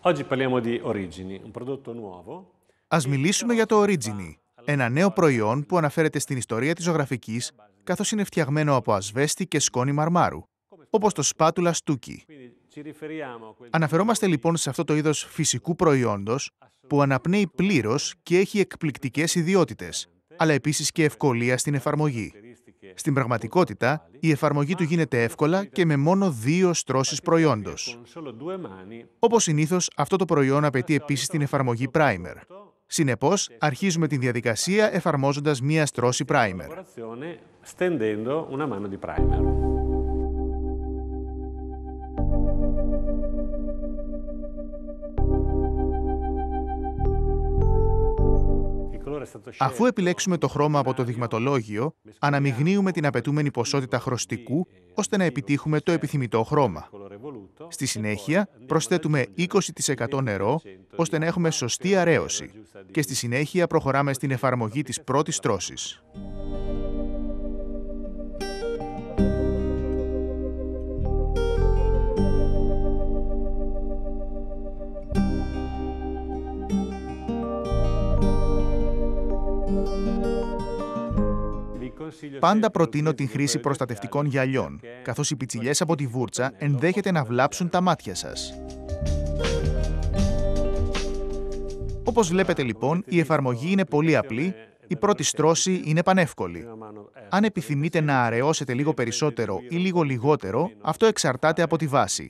Oggi parliamo di Origini, un prodotto nuovo. Ας μιλήσουμε για το Origini, ένα νέο προϊόν που αναφέρεται στην ιστορία της ζωγραφικής, καθώς είναι φτιαγμένο από ασβέστη και σκόνη μαρμάρου, όπως το σπάτουλα Στούκι. Αναφερόμαστε λοιπόν σε αυτό το είδος φυσικού προϊόντος που αναπνέει πλήρως και έχει εκπληκτικές ιδιότητες, αλλά επίσης και ευκολία στην εφαρμογή. Στην πραγματικότητα, η εφαρμογή του γίνεται εύκολα και με μόνο 2 στρώσεις προϊόντος. Όπως συνήθως, αυτό το προϊόν απαιτεί επίσης την εφαρμογή primer. Συνεπώς, αρχίζουμε την διαδικασία εφαρμόζοντας μία στρώση primer. Αφού επιλέξουμε το χρώμα από το δειγματολόγιο, αναμειγνύουμε την απαιτούμενη ποσότητα χρωστικού, ώστε να επιτύχουμε το επιθυμητό χρώμα. Στη συνέχεια, προσθέτουμε 20% νερό, ώστε να έχουμε σωστή αραίωση. Και στη συνέχεια προχωράμε στην εφαρμογή της πρώτης στρώσης. Πάντα προτείνω την χρήση προστατευτικών γυαλιών, καθώς οι πιτσιλιές από τη βούρτσα ενδέχεται να βλάψουν τα μάτια σας. Όπως βλέπετε λοιπόν, η εφαρμογή είναι πολύ απλή, η πρώτη στρώση είναι πανεύκολη. Αν επιθυμείτε να αραιώσετε λίγο περισσότερο ή λίγο λιγότερο, αυτό εξαρτάται από τη βάση.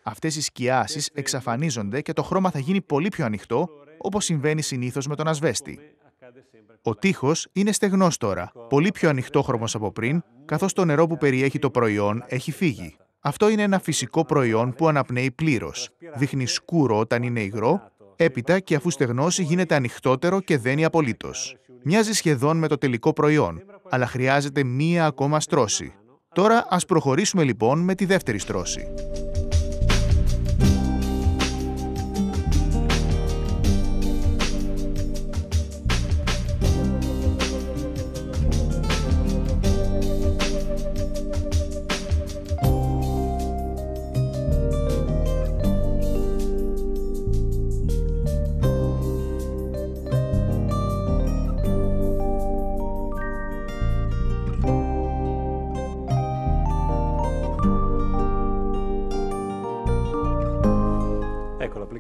Αυτές οι σκιάσεις εξαφανίζονται και το χρώμα θα γίνει πολύ πιο ανοιχτό, όπως συμβαίνει συνήθως με τον ασβέστη. Ο τοίχος είναι στεγνός τώρα, πολύ πιο ανοιχτόχρωμος από πριν, καθώς το νερό που περιέχει το προϊόν έχει φύγει. Αυτό είναι ένα φυσικό προϊόν που αναπνέει πλήρως. Δείχνει σκούρο όταν είναι υγρό, έπειτα και αφού στεγνώσει γίνεται ανοιχτότερο και δένει απολύτως. Μοιάζει σχεδόν με το τελικό προϊόν, αλλά χρειάζεται μία ακόμα στρώση. Τώρα ας προχωρήσουμε λοιπόν με τη δεύτερη στρώση.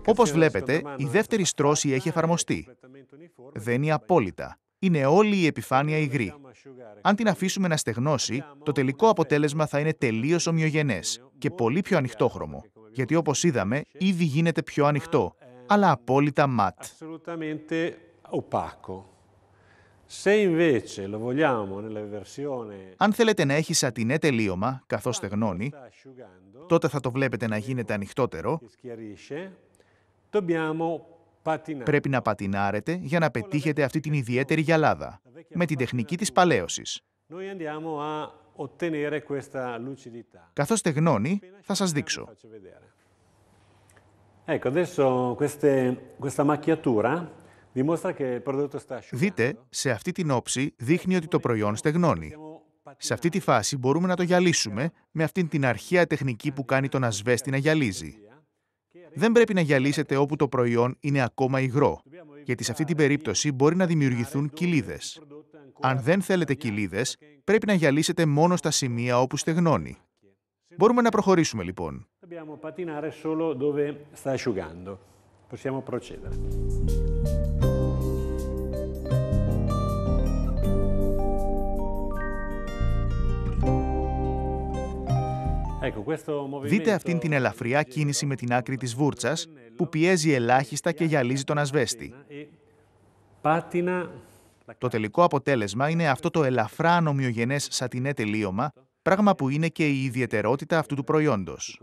Όπως βλέπετε, η δεύτερη στρώση έχει εφαρμοστεί. Δένει απόλυτα. Είναι όλη η επιφάνεια υγρή. Αν την αφήσουμε να στεγνώσει, το τελικό αποτέλεσμα θα είναι τελείως ομοιογενές και πολύ πιο ανοιχτόχρωμο. Γιατί όπως είδαμε, ήδη γίνεται πιο ανοιχτό, αλλά απόλυτα ματ. Αν θέλετε να έχει σατινέ τελείωμα, καθώς στεγνώνει, τότε θα το βλέπετε να γίνεται ανοιχτότερο. Πρέπει να πατινάρετε για να πετύχετε αυτή την ιδιαίτερη γυαλάδα, με την τεχνική της παλαίωσης. Καθώς στεγνώνει, θα σας δείξω. Δείτε, σε αυτή την όψη δείχνει ότι το προϊόν στεγνώνει. Σε αυτή τη φάση μπορούμε να το γυαλίσουμε με αυτήν την αρχαία τεχνική που κάνει τον ασβέστη να γυαλίζει. Δεν πρέπει να γυαλίσετε όπου το προϊόν είναι ακόμα υγρό, γιατί σε αυτή την περίπτωση μπορεί να δημιουργηθούν κοιλίδες. Αν δεν θέλετε κοιλίδες, πρέπει να γυαλίσετε μόνο στα σημεία όπου στεγνώνει. Μπορούμε να προχωρήσουμε λοιπόν. Δείτε αυτήν την ελαφριά κίνηση με την άκρη της βούρτσας που πιέζει ελάχιστα και γυαλίζει τον ασβέστη. Το τελικό αποτέλεσμα είναι αυτό το ελαφρά ανομοιογενές σατινέ τελείωμα, πράγμα που είναι και η ιδιαιτερότητα αυτού του προϊόντος.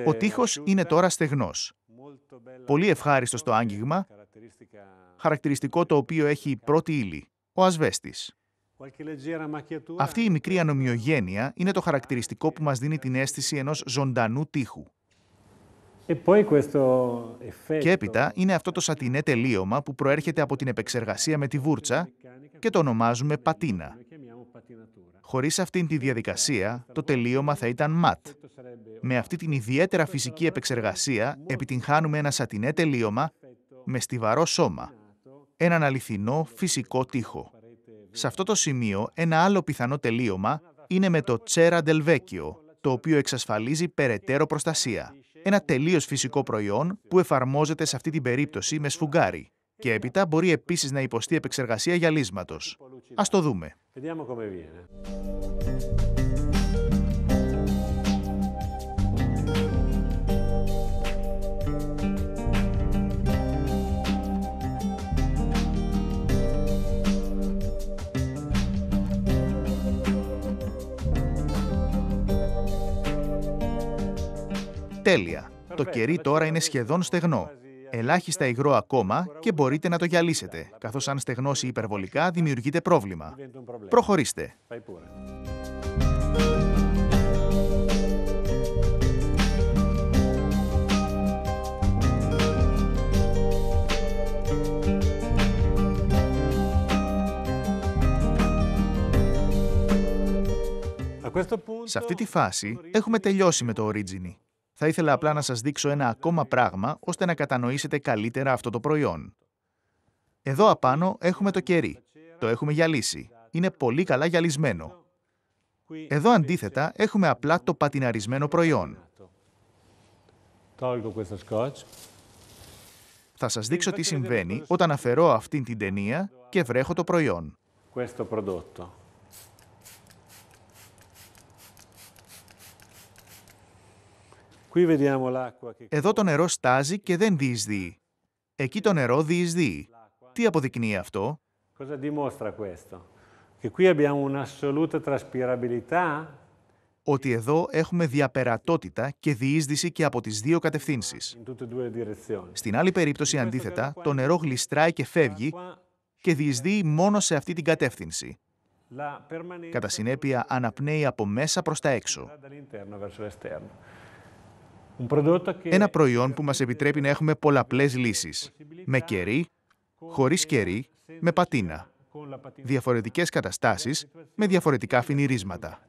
Ο τοίχος είναι τώρα στεγνός. Πολύ ευχάριστο στο άγγιγμα, χαρακτηριστικό το οποίο έχει η πρώτη ύλη, ο ασβέστης. Αυτή η μικρή ανομοιογένεια είναι το χαρακτηριστικό που μας δίνει την αίσθηση ενός ζωντανού τοίχου. Και έπειτα είναι αυτό το σατινέ τελείωμα που προέρχεται από την επεξεργασία με τη βούρτσα και το ονομάζουμε πατίνα. Χωρίς αυτήν τη διαδικασία, το τελείωμα θα ήταν ματ. Με αυτή την ιδιαίτερα φυσική επεξεργασία επιτυγχάνουμε ένα σατινέ τελείωμα με στιβαρό σώμα. Έναν αληθινό φυσικό τοίχο. Σε αυτό το σημείο, ένα άλλο πιθανό τελείωμα είναι με το Cera del Vecchio, το οποίο εξασφαλίζει περαιτέρω προστασία. Ένα τελείως φυσικό προϊόν που εφαρμόζεται σε αυτή την περίπτωση με σφουγγάρι και έπειτα μπορεί επίσης να υποστεί επεξεργασία γυαλίσματος. Ας το δούμε. Τέλεια. Το κερί τώρα είναι σχεδόν στεγνό. Ελάχιστα υγρό ακόμα και μπορείτε να το γυαλίσετε, καθώς αν στεγνώσει υπερβολικά δημιουργείται πρόβλημα. Προχωρήστε. Σε αυτή τη φάση έχουμε τελειώσει με το origini. Θα ήθελα απλά να σας δείξω ένα ακόμα πράγμα, ώστε να κατανοήσετε καλύτερα αυτό το προϊόν. Εδώ απάνω έχουμε το κερί. Το έχουμε γυαλίσει. Είναι πολύ καλά γυαλισμένο. Εδώ αντίθετα έχουμε απλά το πατιναρισμένο προϊόν. Θα σας δείξω τι συμβαίνει όταν αφαιρώ αυτήν την ταινία και βρέχω το προϊόν. Εδώ το νερό στάζει και δεν διεισδύει. Εκεί το νερό διεισδύει. Τι αποδεικνύει αυτό? Ότι εδώ έχουμε διαπερατότητα και διείσδυση και από τις δύο κατευθύνσεις. Στην άλλη περίπτωση, αντίθετα, το νερό γλιστράει και φεύγει και διεισδύει μόνο σε αυτή την κατεύθυνση. Κατά συνέπεια, αναπνέει από μέσα προς τα έξω. Ένα προϊόν που μας επιτρέπει να έχουμε πολλαπλές λύσεις. Με κερί, χωρίς κερί, με πατίνα. Διαφορετικές καταστάσεις, με διαφορετικά φινιρίσματα.